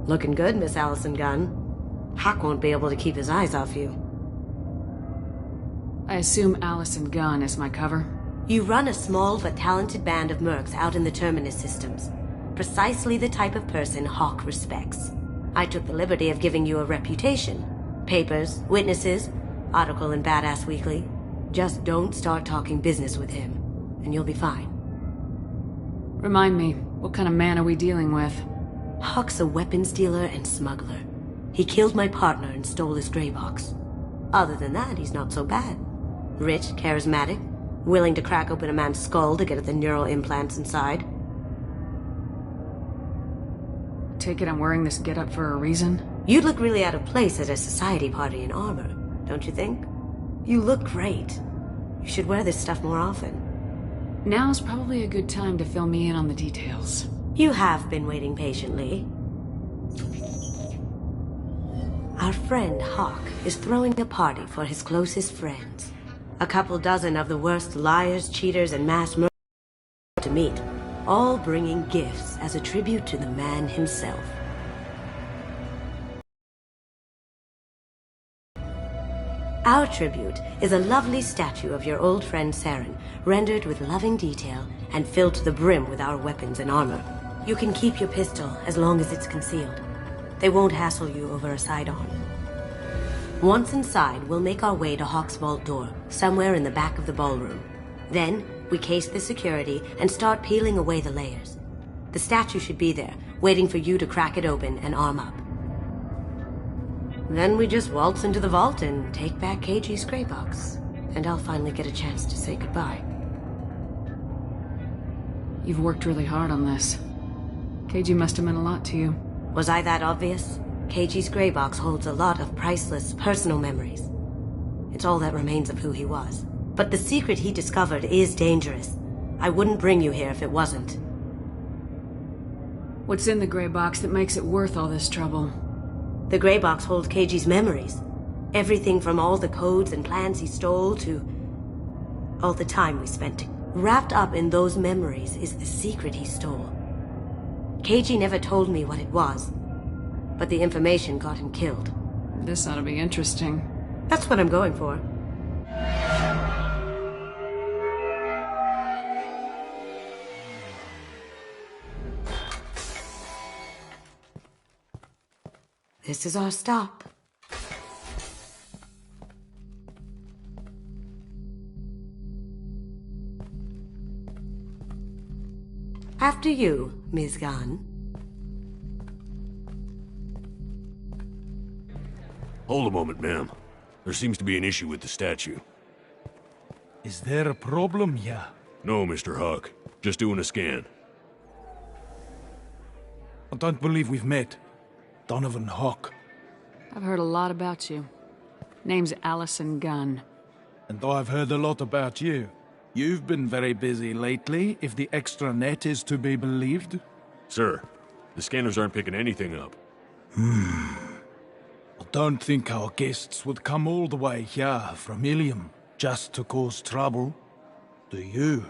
Looking good, Miss Allison Gunn. Hawk won't be able to keep his eyes off you. I assume Allison Gunn is my cover? You run a small but talented band of mercs out in the Terminus systems. Precisely the type of person Hawk respects. I took the liberty of giving you a reputation. Papers, witnesses, article in Badass Weekly. Just don't start talking business with him, and you'll be fine. Remind me, what kind of man are we dealing with? Hawk's a weapons dealer and smuggler. He killed my partner and stole his gray box. Other than that, he's not so bad. Rich, charismatic, willing to crack open a man's skull to get at the neural implants inside. Take it I'm wearing this getup for a reason? You'd look really out of place at a society party in armor, don't you think? You look great. You should wear this stuff more often. Now's probably a good time to fill me in on the details. You have been waiting patiently. Our friend Hawk is throwing a party for his closest friends. A couple dozen of the worst liars, cheaters, and mass murderers to meet, all bringing gifts as a tribute to the man himself. Our tribute is a lovely statue of your old friend Saren, rendered with loving detail and filled to the brim with our weapons and armor. You can keep your pistol as long as it's concealed. They won't hassle you over a side-on. Once inside, we'll make our way to Hawk's vault door, somewhere in the back of the ballroom. Then, we case the security and start peeling away the layers. The statue should be there, waiting for you to crack it open and arm up. Then we just waltz into the vault and take back KG's gray box. And I'll finally get a chance to say goodbye. You've worked really hard on this. KG must have meant a lot to you. Was I that obvious? KG's gray box holds a lot of priceless personal memories. It's all that remains of who he was. But the secret he discovered is dangerous. I wouldn't bring you here if it wasn't. What's in the gray box that makes it worth all this trouble? The gray box holds KG's memories. Everything from all the codes and plans he stole to all the time we spent. Wrapped up in those memories is the secret he stole. KG never told me what it was, but the information got him killed. This ought to be interesting. That's what I'm going for. This is our stop. After you, Ms. Gunn. Hold a moment, ma'am. There seems to be an issue with the statue. Is there a problem here? No, Mr. Hawk. Just doing a scan. I don't believe we've met. Donovan Hawk. I've heard a lot about you. Name's Allison Gunn. And I've heard a lot about you. You've been very busy lately, if the extra net is to be believed. Sir, the scanners aren't picking anything up. I don't think our guests would come all the way here from Ilium just to cause trouble. Do you?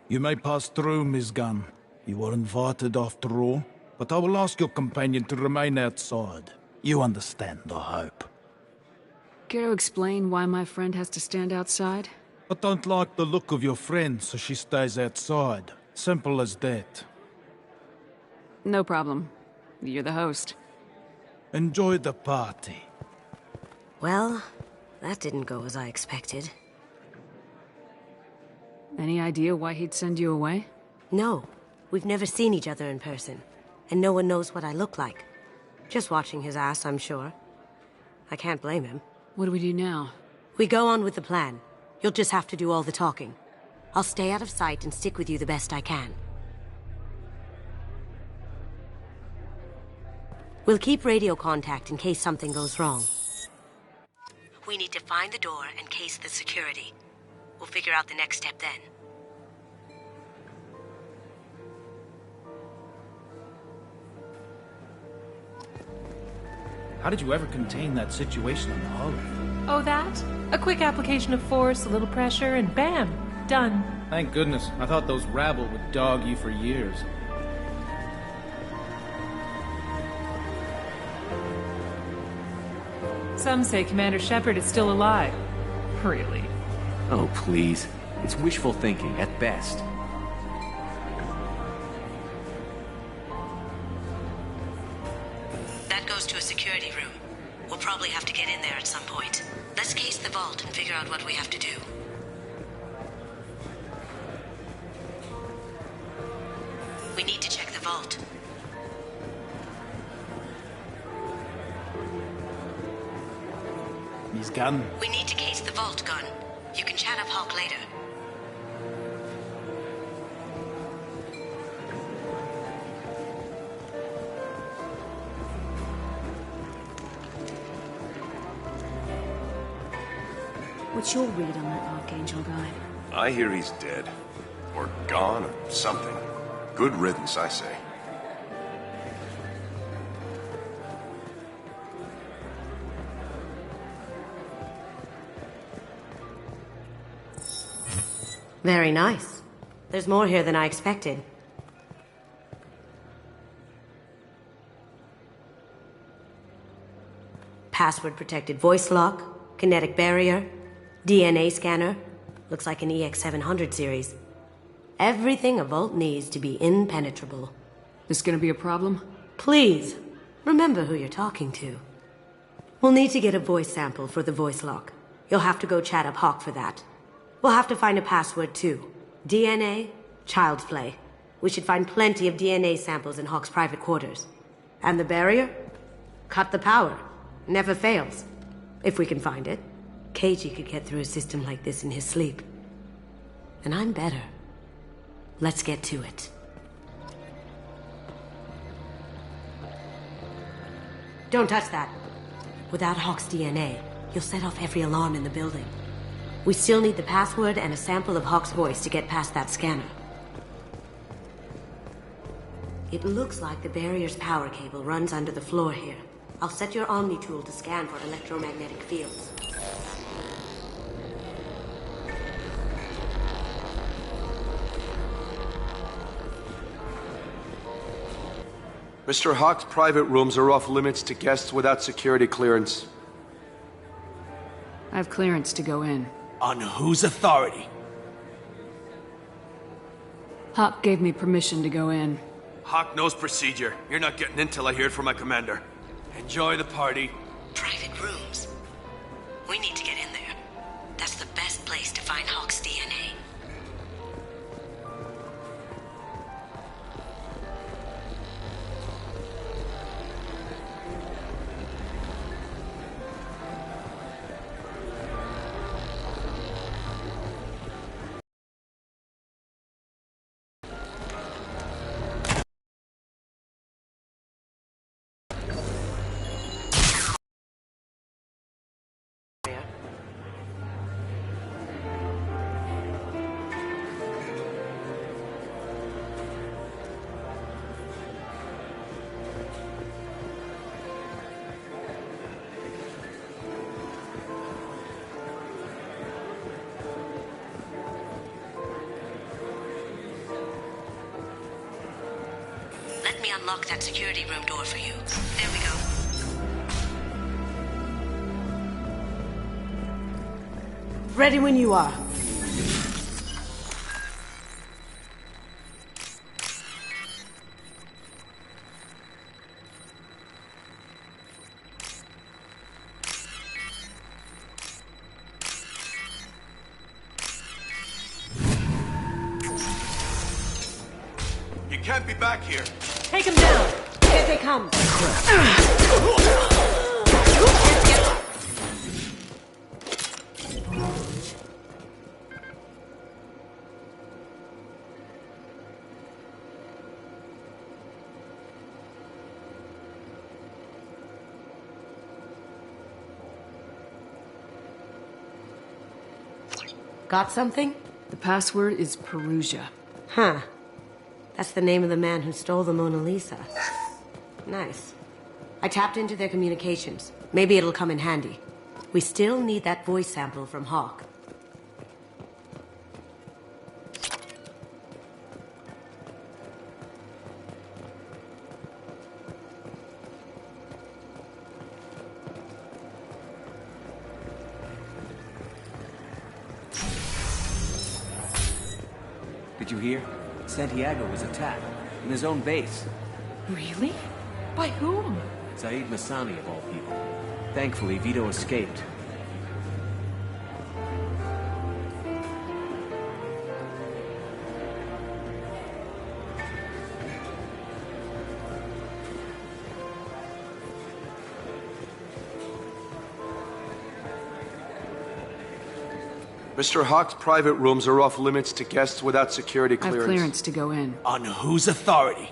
You may pass through, Miss Gunn. You were invited after all, but I will ask your companion to remain outside. You understand, I hope. Care to explain why my friend has to stand outside? I don't like the look of your friend, so she stays outside. Simple as that. No problem. You're the host. Enjoy the party. Well, that didn't go as I expected. Any idea why he'd send you away? No. We've never seen each other in person, and no one knows what I look like. Just watching his ass, I'm sure. I can't blame him. What do we do now? We go on with the plan. You'll just have to do all the talking. I'll stay out of sight and stick with you the best I can. We'll keep radio contact in case something goes wrong. We need to find the door and case the security. We'll figure out the next step then. How did you ever contain that situation on the hull? Oh, that? A quick application of force, a little pressure, and bam! Done. Thank goodness. I thought those rabble would dog you for years. Some say Commander Shepard is still alive. Really? Oh, please. It's wishful thinking, at best. That goes to a security room. We'll probably have to get in there at some point. Let's case the vault and figure out what we have to do. We need to check the vault. His gun. We need to case the vault, Gun. You can chat up Hawk later. What's your read on that Archangel guy? I hear he's dead. Or gone, or something. Good riddance, I say. Very nice. There's more here than I expected. Password-protected voice lock, kinetic barrier, DNA scanner. Looks like an EX700 series. Everything a vault needs to be impenetrable. This gonna be a problem? Please, remember who you're talking to. We'll need to get a voice sample for the voice lock. You'll have to go chat up Hawk for that. We'll have to find a password too. DNA, child's play. We should find plenty of DNA samples in Hawk's private quarters. And the barrier? Cut the power. Never fails. If we can find it. KG could get through a system like this in his sleep. And I'm better. Let's get to it. Don't touch that. Without Hawk's DNA, you'll set off every alarm in the building. We still need the password and a sample of Hawk's voice to get past that scanner. It looks like the barrier's power cable runs under the floor here. I'll set your Omni tool to scan for electromagnetic fields. Mr. Hawk's private rooms are off limits to guests without security clearance. I have clearance to go in. On whose authority? Hawk gave me permission to go in. Hawk knows procedure. You're not getting in till I hear it from my commander. Enjoy the party. Private rooms. We need to get in there. That's the best place to find Hawk's DNA. Let me unlock that security room door for you. There we go. Ready when you are. You can't be back here. Take him down! Here they come. Got something? The password is Perugia. Huh. That's the name of the man who stole the Mona Lisa. Nice. I tapped into their communications. Maybe it'll come in handy. We still need that voice sample from Hawk. Did you hear? Santiago was attacked. In his own base. Really? By whom? Zaid Masani, of all people. Thankfully, Vito escaped. Mr. Hawk's private rooms are off limits to guests without security I have clearance. clearance to go in. On whose authority?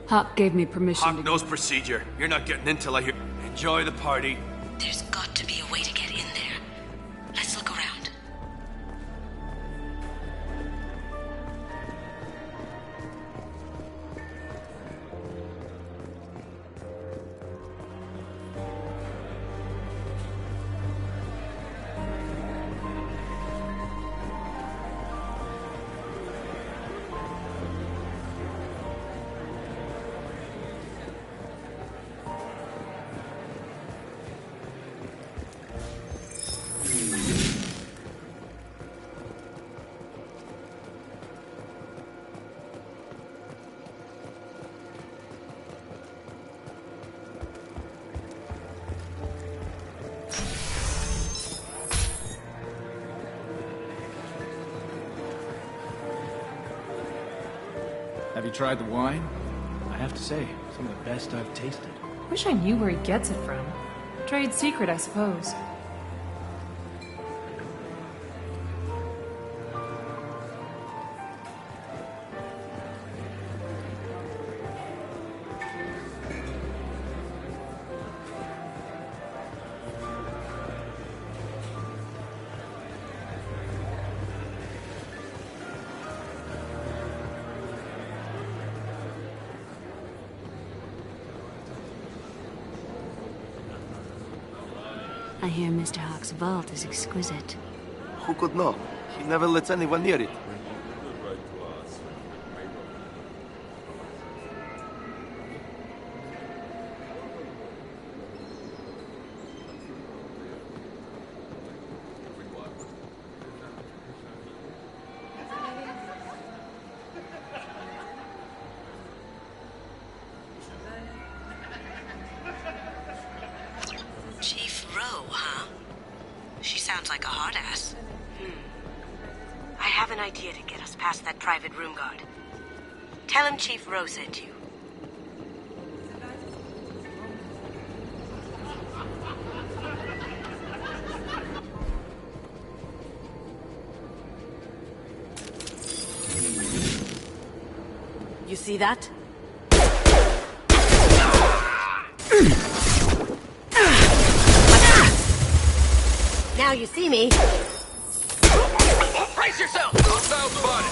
Hawk gave me permission Hawk to knows procedure. You're not getting in till I hear... Enjoy the party. There's got to be a way to get in there. Let's look around. Have you tried the wine? I have to say, some of the best I've tasted. Wish I knew where he gets it from. Trade secret, I suppose. I hear Mr. Hawk's vault is exquisite. Who could know? He never lets anyone near it. Sounds like a hard ass. I have an idea to get us past that private room guard. Tell him Chief Rowe sent you. You see that? Now you see me. Brace yourself! Hostile spotted!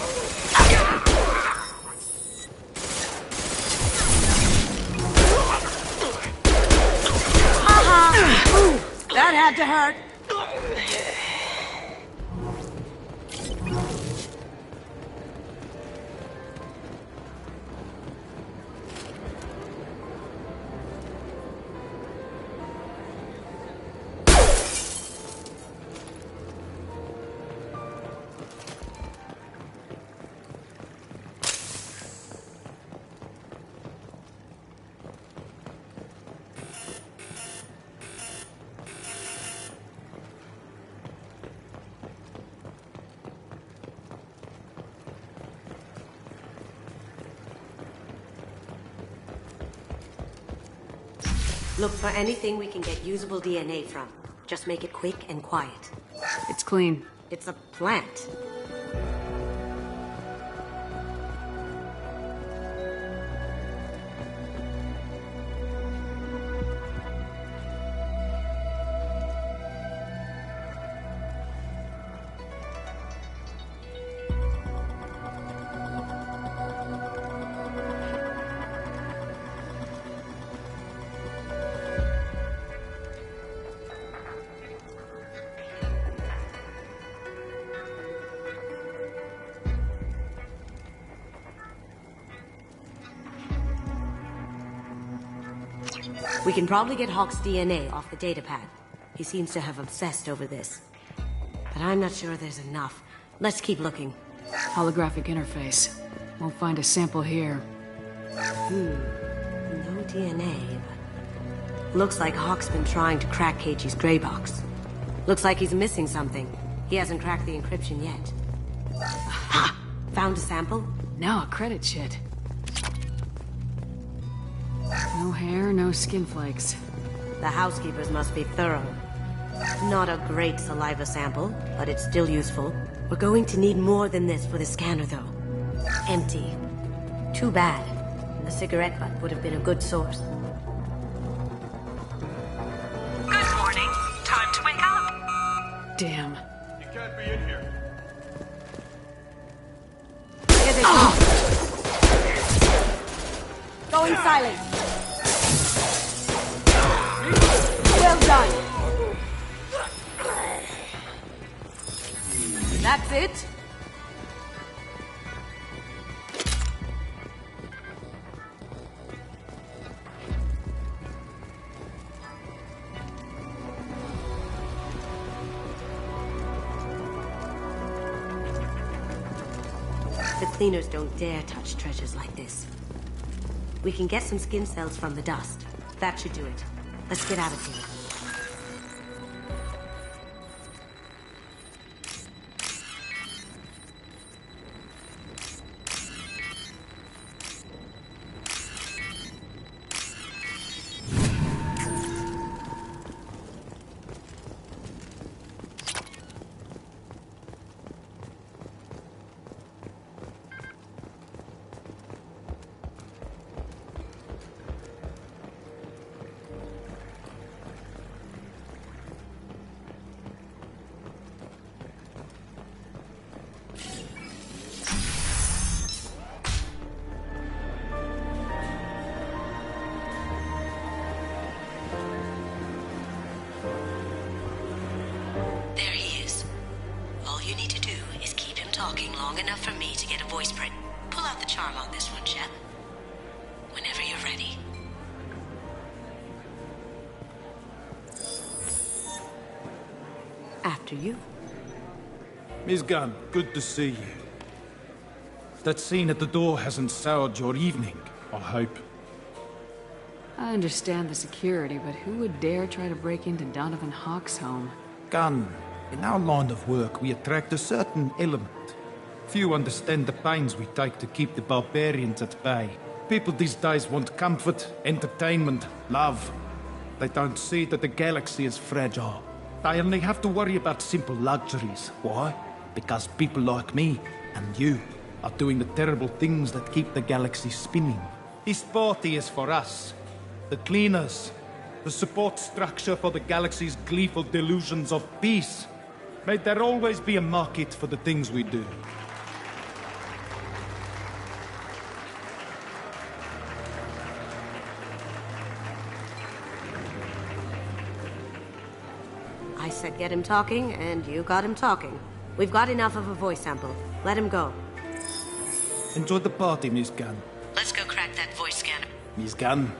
Ooh, that had to hurt. Look for anything we can get usable DNA from. Just make it quick and quiet. It's clean. It's a plant. We can probably get Hawk's DNA off the datapad. He seems to have obsessed over this. But I'm not sure there's enough. Let's keep looking. Holographic interface. Won't find a sample here. No DNA, but... Looks like Hawk's been trying to crack Keiichi's gray box. Looks like he's missing something. He hasn't cracked the encryption yet. Ha! Found a sample? Now a credit sheet. No hair, no skin flakes. The housekeepers must be thorough. Not a great saliva sample, but it's still useful. We're going to need more than this for the scanner, though. Empty. Too bad. A cigarette butt would have been a good source. Good morning. Time to wake up. Damn. You can't be in here. Here they come. Going silent. Well done. That's it? The cleaners don't dare touch treasures like this. We can get some skin cells from the dust. That should do it. Let's get out of here. Long enough for me to get a voice print. Pull out the charm on this one, Shep. Whenever you're ready. After you. Miss Gunn, good to see you. That scene at the door hasn't soured your evening, I hope. I understand the security, but who would dare try to break into Donovan Hawk's home? Gunn, in our line of work, we attract a certain element. Few understand the pains we take to keep the barbarians at bay. People these days want comfort, entertainment, love. They don't see that the galaxy is fragile. They only have to worry about simple luxuries. Why? Because people like me and you are doing the terrible things that keep the galaxy spinning. This party is for us, the cleaners, the support structure for the galaxy's gleeful delusions of peace. May there always be a market for the things we do. I said get him talking, and you got him talking. We've got enough of a voice sample. Let him go. Enjoy the party, Miss Gunn. Let's go crack that voice scanner. Miss Gunn.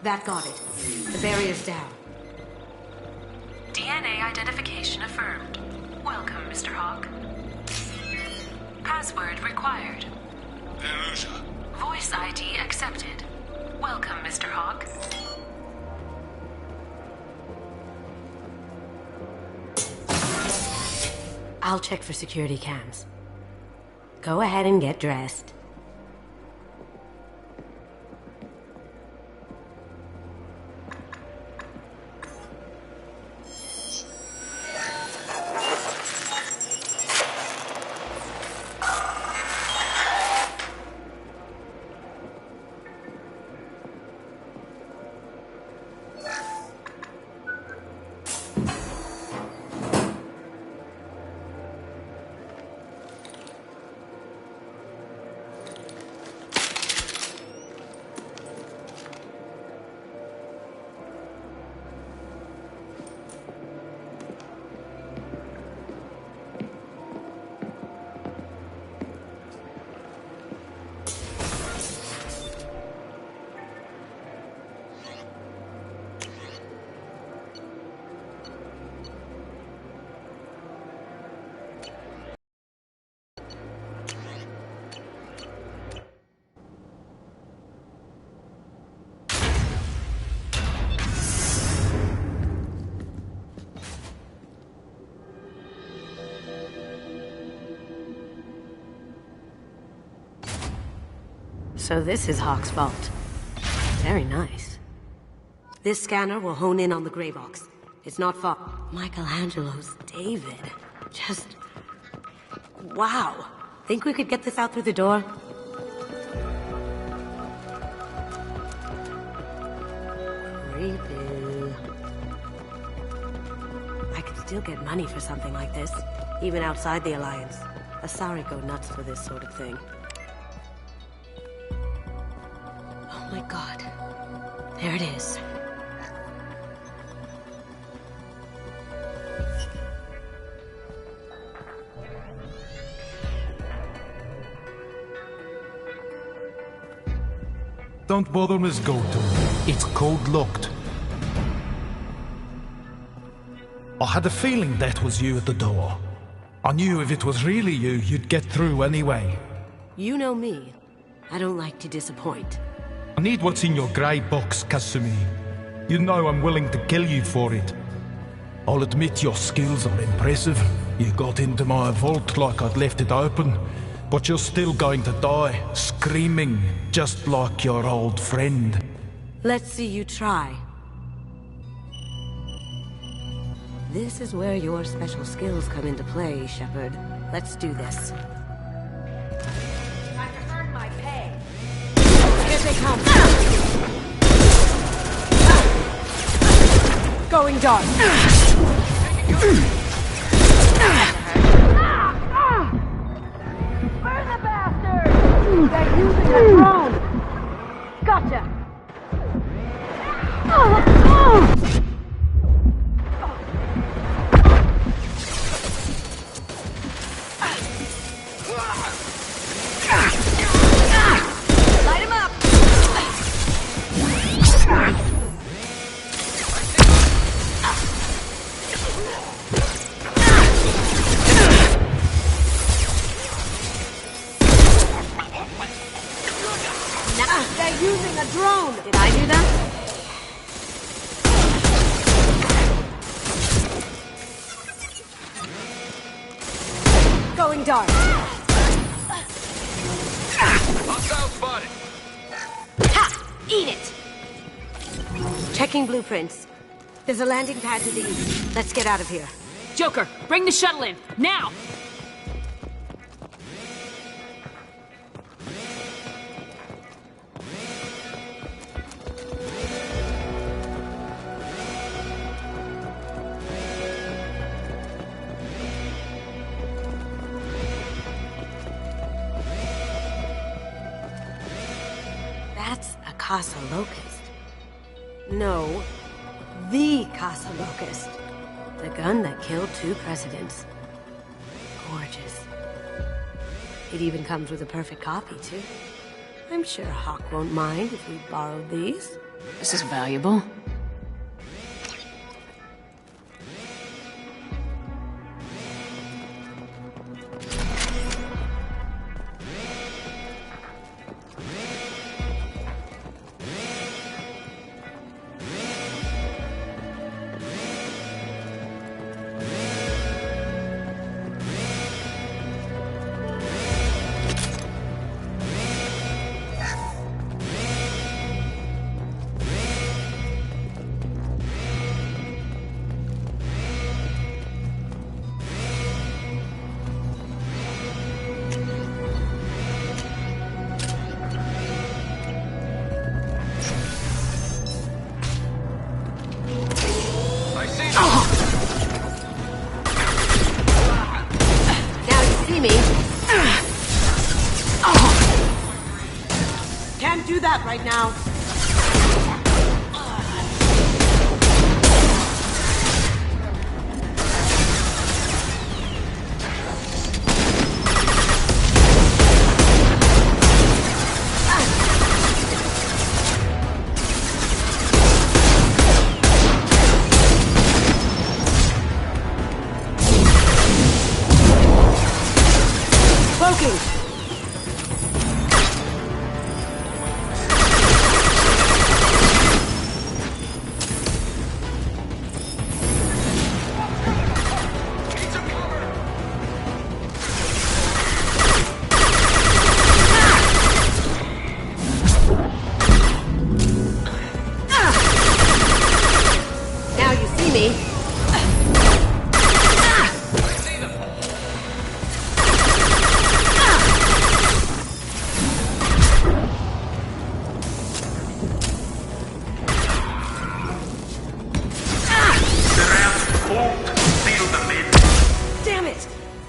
That got it. The barrier's down. DNA identification affirmed. Welcome, Mr. Hawk. Password required. Delusion. Voice ID accepted. Welcome, Mr. Hawk. I'll check for security cams. Go ahead and get dressed. So this is Hawk's vault. Very nice. This scanner will hone in on the gray box. It's not far. Michelangelo's David. Just... wow. Think we could get this out through the door? Creepy. I could still get money for something like this, even outside the Alliance. Asari go nuts for this sort of thing. Oh my god. There it is. Don't bother, Miss Goto. It's code-locked. I had a feeling that was you at the door. I knew if it was really you, you'd get through anyway. You know me. I don't like to disappoint. I need what's in your grey box, Kasumi. You know I'm willing to kill you for it. I'll admit your skills are impressive. You got into my vault like I'd left it open. But you're still going to die, screaming, just like your old friend. Let's see you try. This is where your special skills come into play, Shepard. Let's do this. Time to earn my pay. Here they come! Going dark! They're using a drone! Gotcha! Light him up! They're using a drone! Did I do that? Going dark. Hostile spotted. Ha! Eat it! Checking blueprints. There's a landing pad to the east. Let's get out of here. Joker, bring the shuttle in, now! That's a Casa Locust. No, the Casa Locust. The gun that killed 2 presidents. Gorgeous. It even comes with a perfect copy, too. I'm sure Hawk won't mind if we borrow these. This is valuable. Can't do that right now.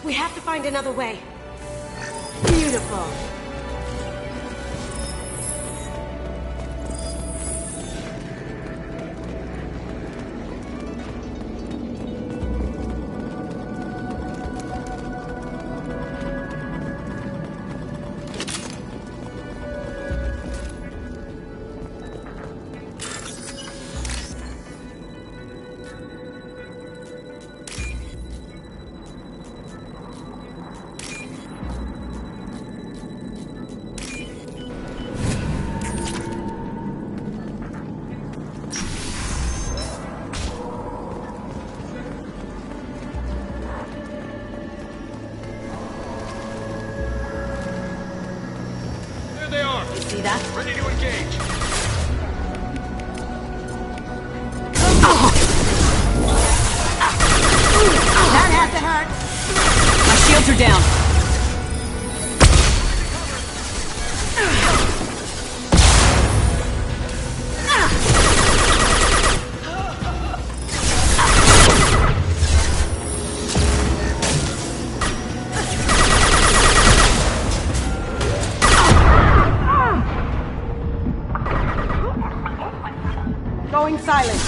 We have to find another way. Beautiful. See that? Ready to engage. That had to hurt. My shields are down. Going silent.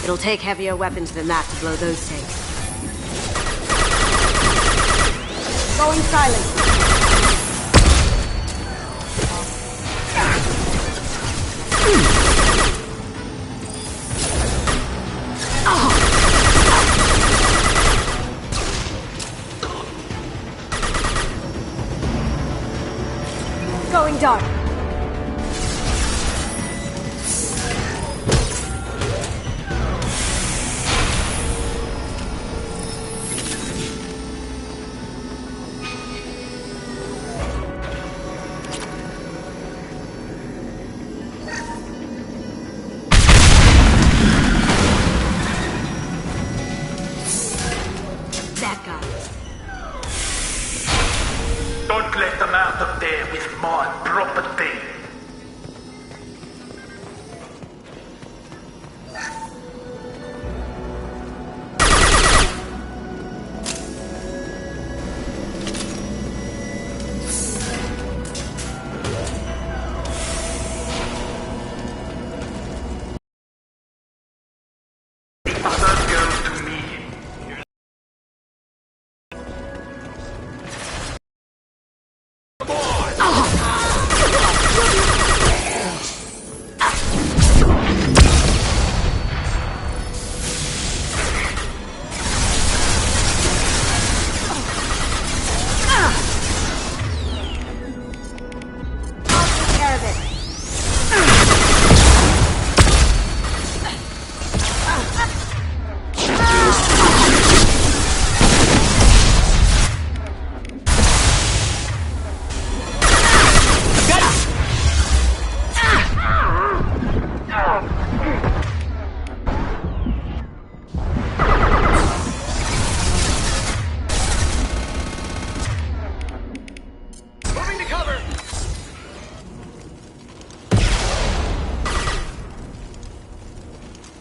It'll take heavier weapons than that to blow those tanks. Going silent. Going dark. That guy. Don't let them out of there with my property. The other goes to me.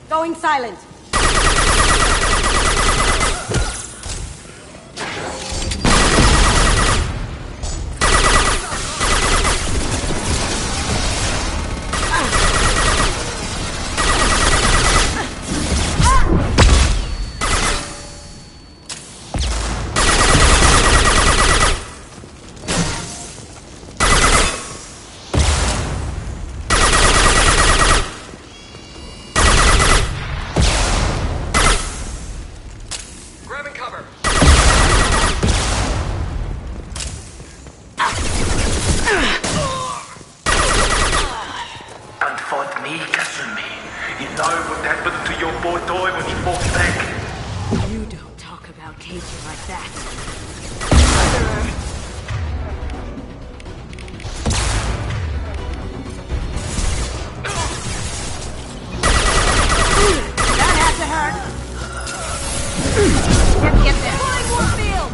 Going silent. And fight me, Kasumi. You know what happened to your boy toy when he fought back? You don't talk about Keiji like that. That had to hurt. Get there. Pulling Warfield.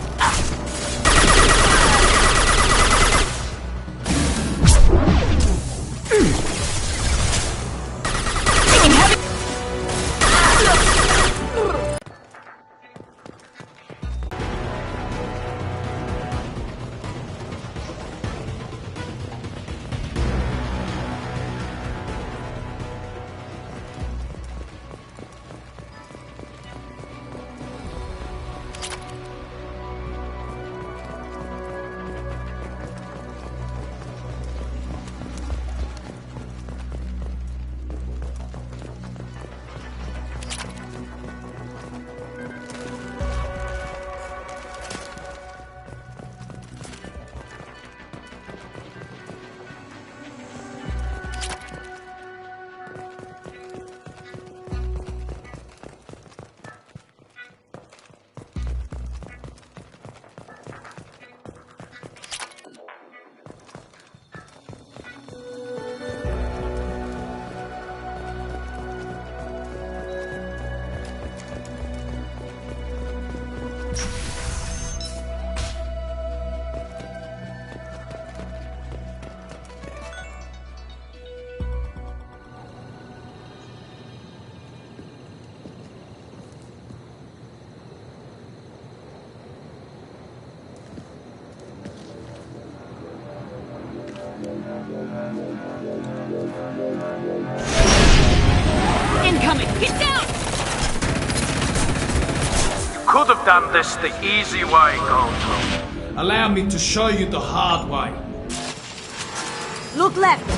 coming! Get down! Could have done this the easy way, Goldblum. Allow me to show you the hard way. Look left.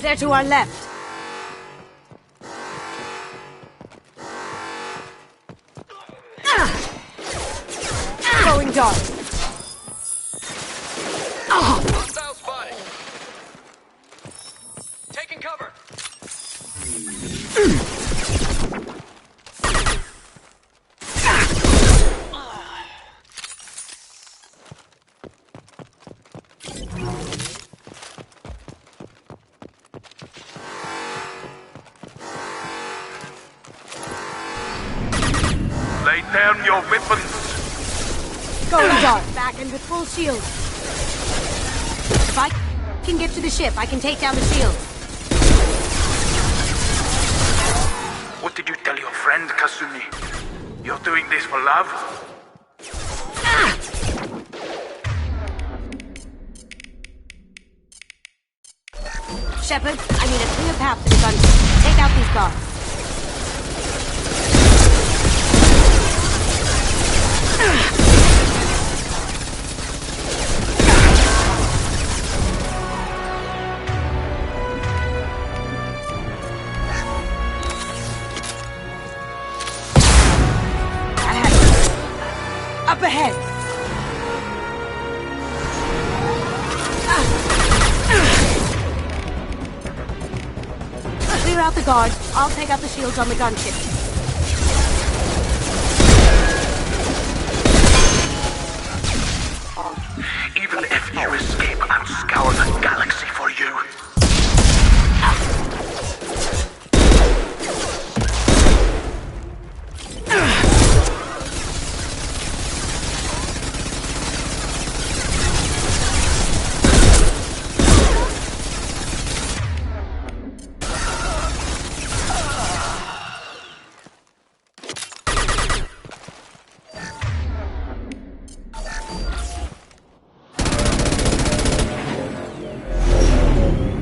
They're to our left. Going dark. Hostile spotted. Taking cover. Lay down your weapons. Going dark. Back and with full shield. If I can get to the ship, I can take down the shield. What did you tell your friend, Kasumi? You're doing this for love? Shepard, I need a clear path to the gun. Take out these guards. Up ahead! Clear out the guards. I'll take out the shields on the gunship. Even if you escape, I'll scour the galaxy for you.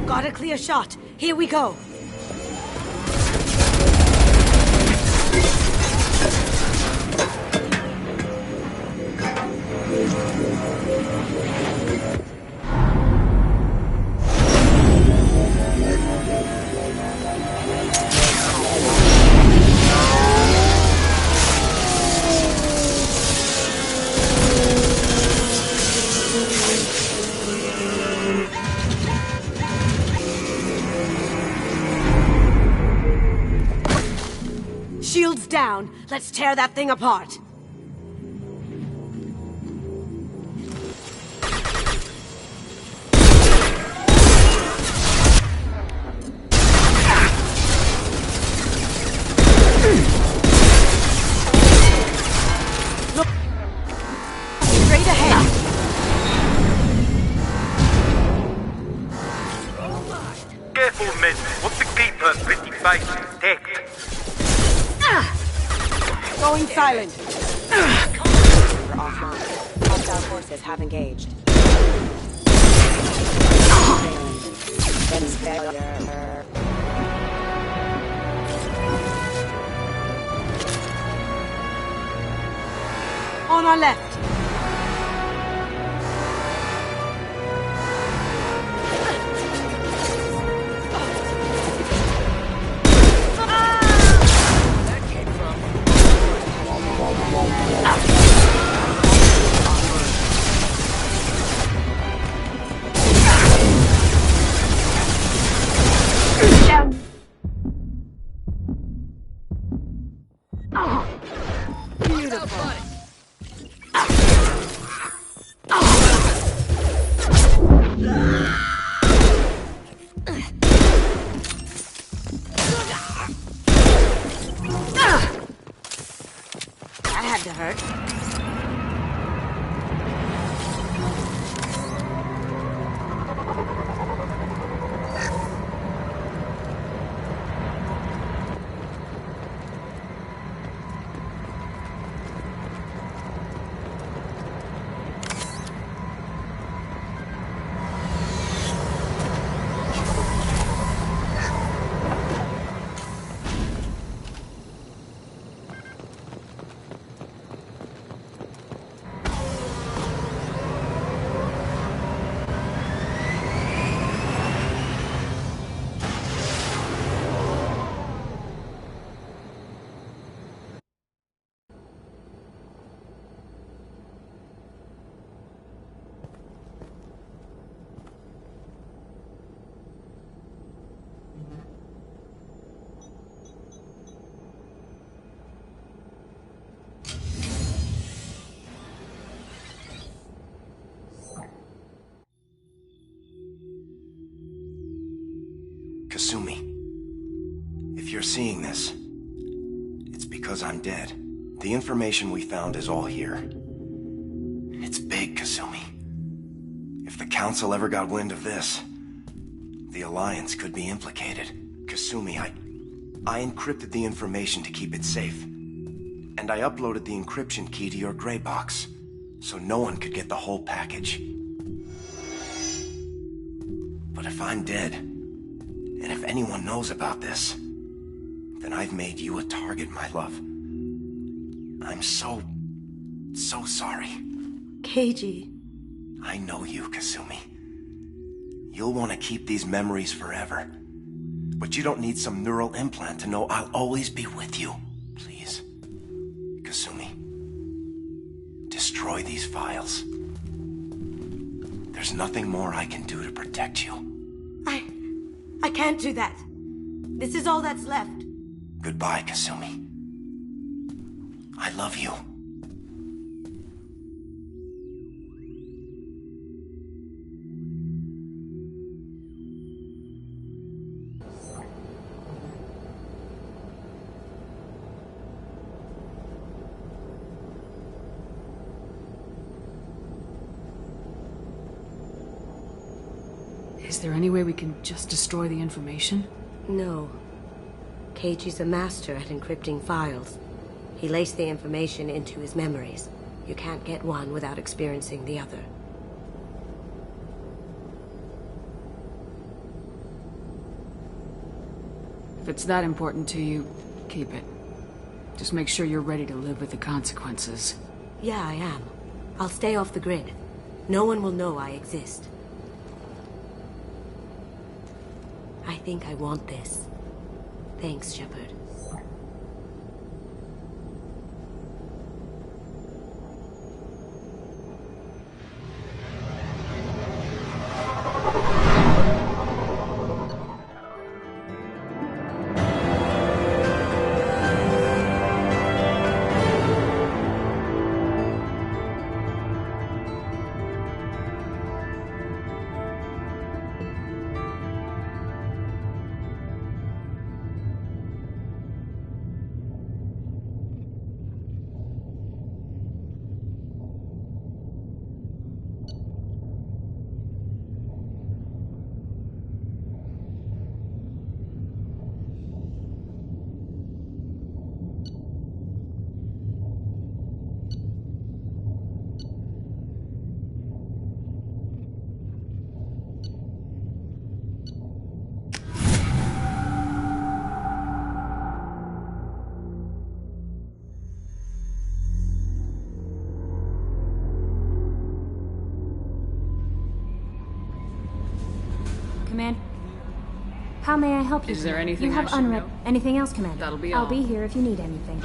Got a clear shot. Here we go. Shields down. Let's tear that thing apart. Look. Straight ahead. Careful, men. Want to keep her pretty face intact. Going silent. Hostile forces have engaged. On our left. Kasumi, if you're seeing this, it's because I'm dead. The information we found is all here. It's big, Kasumi. If the Council ever got wind of this, the Alliance could be implicated. Kasumi, I encrypted the information to keep it safe. And I uploaded the encryption key to your gray box, so no one could get the whole package. But if I'm dead, and if anyone knows about this, then I've made you a target, my love. I'm so sorry. Keiji. I know you, Kasumi. You'll want to keep these memories forever. But you don't need some neural implant to know I'll always be with you. Please, Kasumi, destroy these files. There's nothing more I can do to protect you. I can't do that. This is all that's left. Goodbye, Kasumi. I love you. Is there any way we can just destroy the information? No. Keiji's a master at encrypting files. He laced the information into his memories. You can't get one without experiencing the other. If it's that important to you, keep it. Just make sure you're ready to live with the consequences. Yeah, I am. I'll stay off the grid. No one will know I exist. I think I want this. Thanks, Shepard. Command. How may I help you? Is there anything you have I should know? Anything else, Commander? That'll be I'll all. be here if you need anything.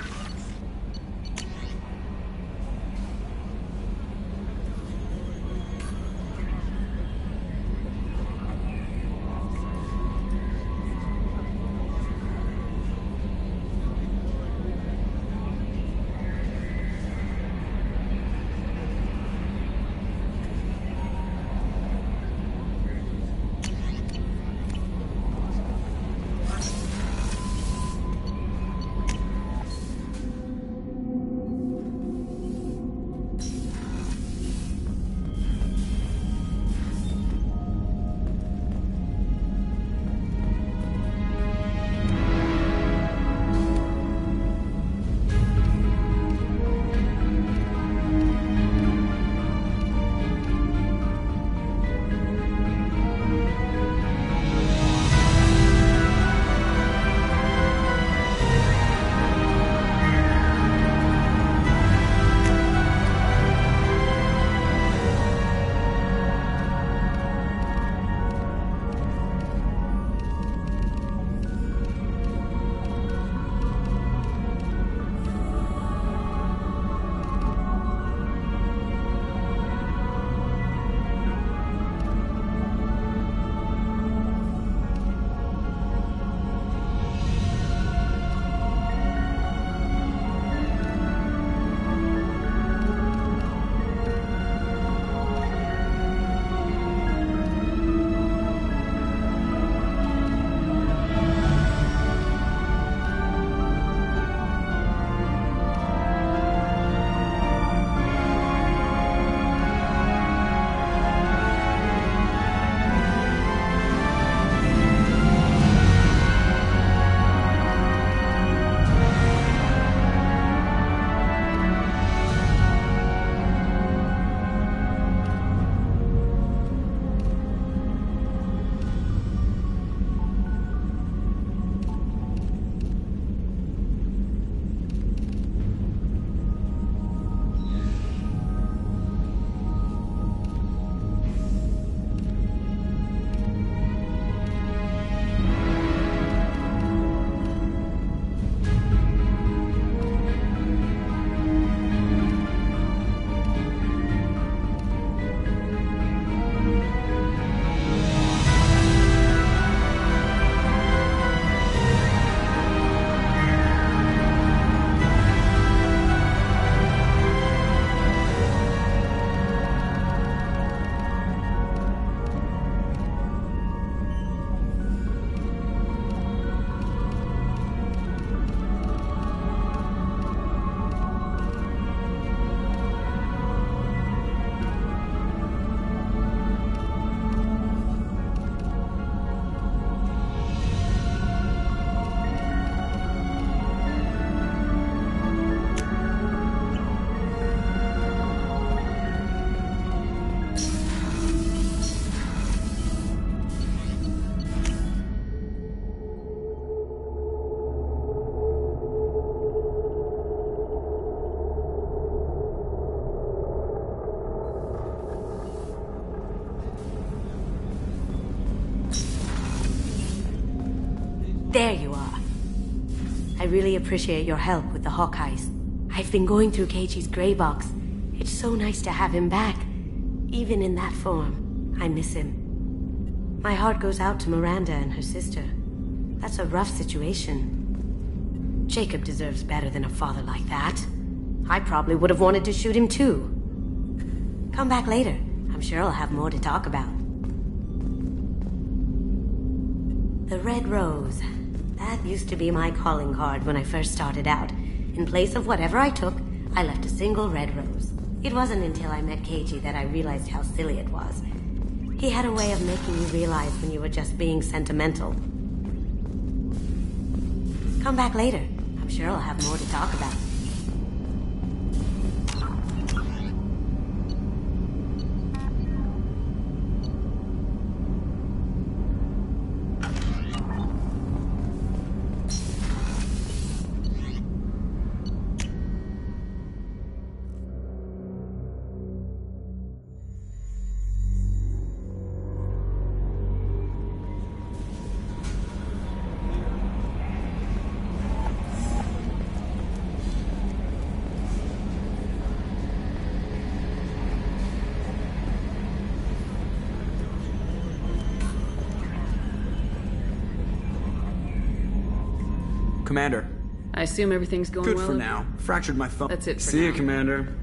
There you are. I really appreciate your help with the Hawkeyes. I've been going through Keiichi's gray box. It's so nice to have him back. Even in that form, I miss him. My heart goes out to Miranda and her sister. That's a rough situation. Jacob deserves better than a father like that. I probably would have wanted to shoot him too. Come back later. I'm sure I'll have more to talk about. The Red Rose. That used to be my calling card when I first started out. In place of whatever I took, I left a single red rose. It wasn't until I met Keiichi that I realized how silly it was. He had a way of making you realize when you were just being sentimental. Come back later. I'm sure I'll have more to talk about. Commander. I assume everything's going Good well? for now. Fractured my phone. That's it for See now. you, Commander.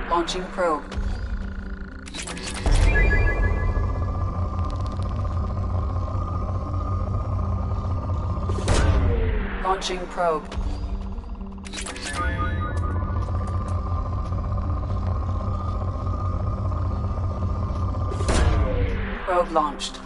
Launching probe. Launching probe. Probe launched.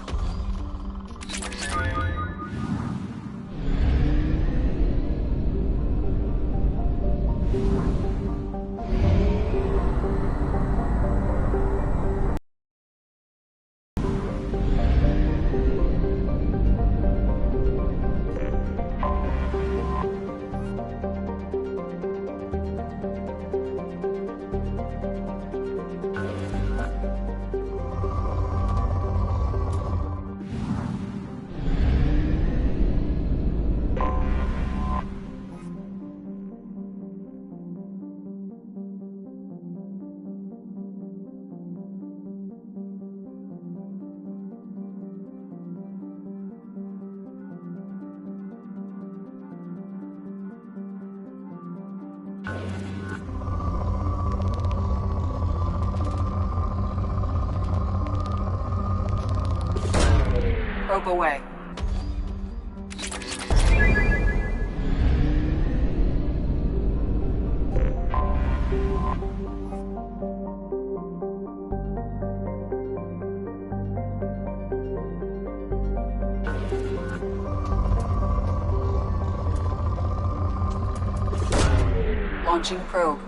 Probe away. Launching probe.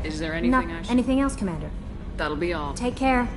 Is there anything I should... Anything else, Commander? That'll be all. Take care.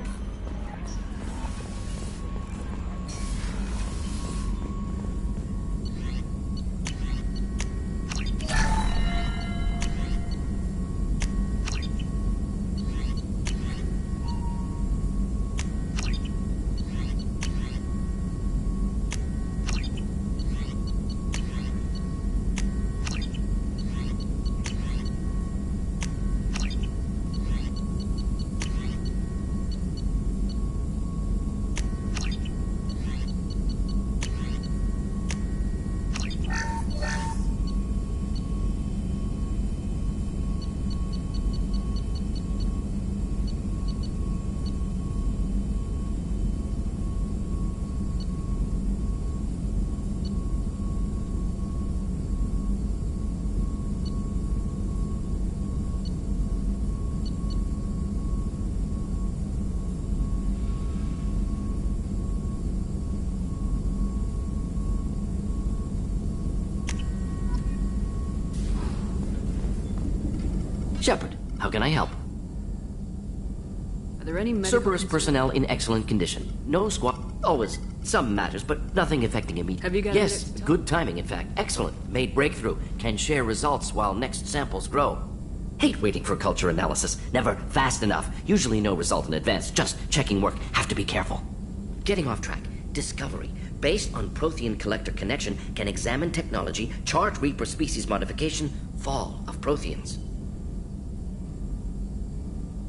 Shepard, how can I help? Are there any medical... Cerberus personnel in excellent condition. No squad... Always some matters, but nothing affecting immediate... Have you got... Yes, good timing, in fact. Excellent. Made breakthrough. Can share results while next samples grow. Hate waiting for culture analysis. Never fast enough. Usually no result in advance. Just checking work. Have to be careful. Getting off track. Discovery. Based on Prothean collector connection, can examine technology, chart Reaper species modification, fall of Protheans.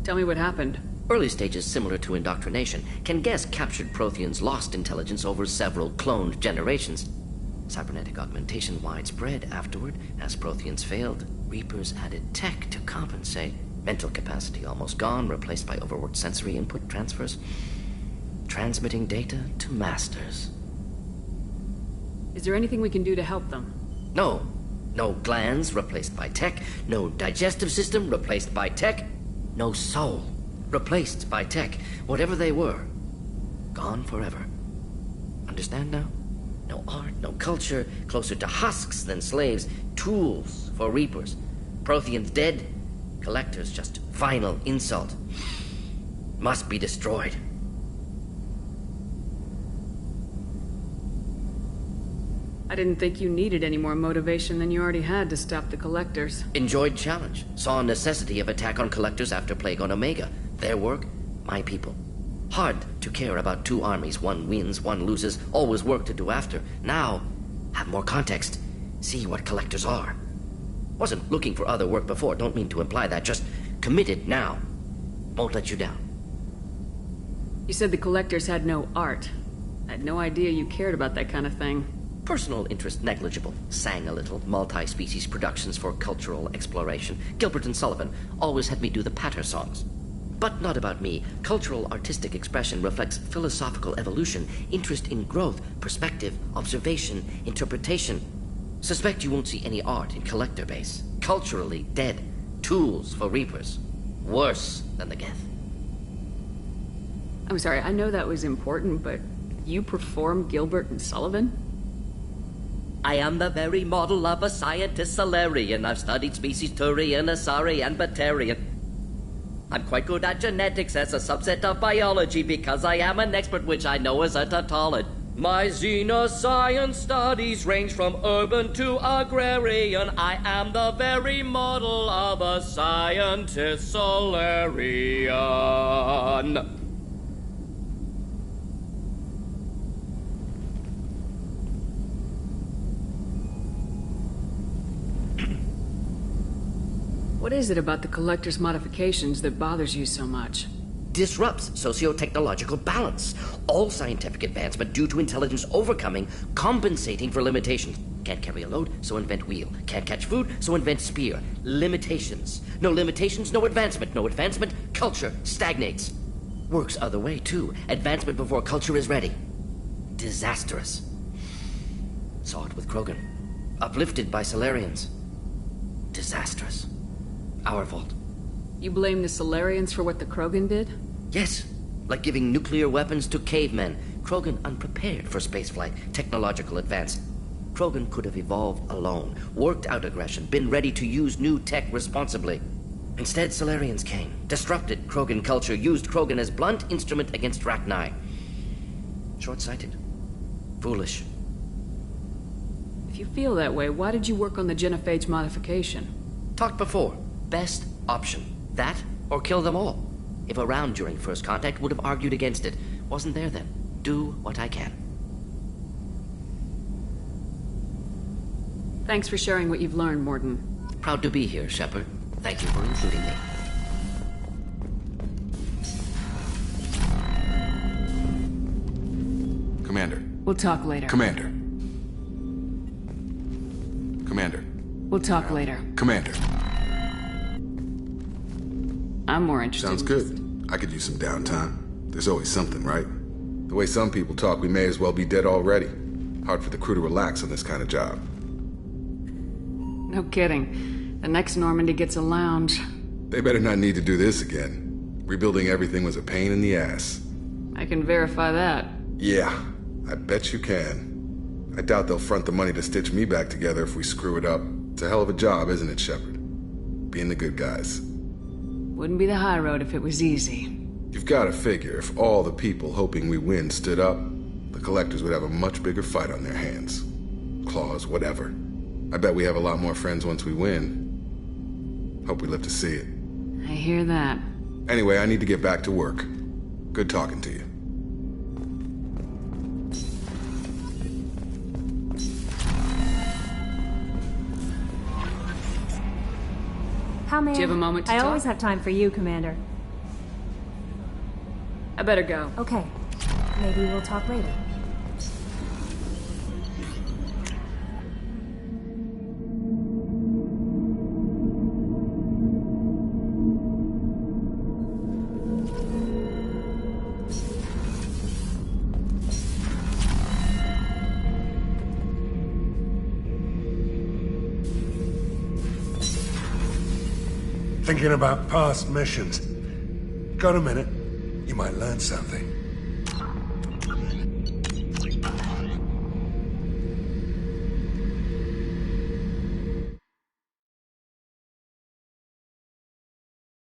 Tell me what happened. Early stages similar to indoctrination. Can guess captured Protheans lost intelligence over several cloned generations. Cybernetic augmentation widespread afterward. As Protheans failed, Reapers added tech to compensate. Mental capacity almost gone, replaced by overworked sensory input transfers. Transmitting data to masters. Is there anything we can do to help them? No. No glands replaced by tech. No digestive system replaced by tech. No soul replaced by tech. Whatever they were, gone forever. Understand now? No art, no culture, closer to husks than slaves, tools for Reapers. Protheans dead, collectors just final insult. Must be destroyed. I didn't think you needed any more motivation than you already had to stop the collectors. Enjoyed challenge. Saw necessity of attack on collectors after Plague on Omega. Their work, my people. Hard to care about two armies. One wins, one loses. Always work to do after. Now, have more context. See what collectors are. Wasn't looking for other work before. Don't mean to imply that. Just committed now. Won't let you down. You said the collectors had no art. I had no idea you cared about that kind of thing. Personal interest negligible. Sang a little. Multi-species productions for cultural exploration. Gilbert and Sullivan always had me do the patter songs. But not about me. Cultural artistic expression reflects philosophical evolution, interest in growth, perspective, observation, interpretation. Suspect you won't see any art in collector base. Culturally dead. Tools for Reapers. Worse than the Geth. I'm sorry, I know that was important, but you perform Gilbert and Sullivan? I am the very model of a scientist salarian. I've studied species Turian, Asari, and Batarian. I'm quite good at genetics as a subset of biology because I am an expert, which I know is a tautology. My xenoscience studies range from urban to agrarian. I am the very model of a scientist salarian. What is it about the collector's modifications that bothers you so much? disrupts socio-technological balance. All scientific advancement due to intelligence overcoming, compensating for limitations. Can't carry a load, so invent wheel. Can't catch food, so invent spear. Limitations. No limitations, no advancement. No advancement, culture stagnates. Works other way, too. Advancement before culture is ready. Disastrous. Saw it with Krogan. Uplifted by Salarians. Disastrous. Our fault. You blame the Salarians for what the Krogan did? Yes. Like giving nuclear weapons to cavemen. Krogan unprepared for spaceflight, technological advance. Krogan could have evolved alone, worked out aggression, been ready to use new tech responsibly. Instead, Salarians came, disrupted Krogan culture, used Krogan as blunt instrument against Rachni. Short-sighted. Foolish. If you feel that way, why did you work on the genophage modification? Talked before. Best option. That, or kill them all. If around during first contact, would have argued against it. Wasn't there then. Do what I can. Thanks for sharing what you've learned, Mordin. Proud to be here, Shepard. Thank you for including me. Commander. We'll talk later. Commander. Commander. We'll talk later. Commander. I'm more interested. Sounds good. I could use some downtime. There's always something, right? The way some people talk, we may as well be dead already. Hard for the crew to relax on this kind of job. No kidding. The next Normandy gets a lounge. They better not need to do this again. Rebuilding everything was a pain in the ass. I can verify that. Yeah, I bet you can. I doubt they'll front the money to stitch me back together if we screw it up. It's a hell of a job, isn't it, Shepard? Being the good guys. Wouldn't be the high road if it was easy. You've got to figure if all the people hoping we win stood up, the Collectors would have a much bigger fight on their hands. Claws, whatever. I bet we have a lot more friends once we win. Hope we live to see it. I hear that. Anyway, I need to get back to work. Good talking to you. How may Do you have a moment to I talk? always have time for you, Commander. I better go. Okay. Maybe we'll talk later. Thinking about past missions. Got a minute? You might learn something.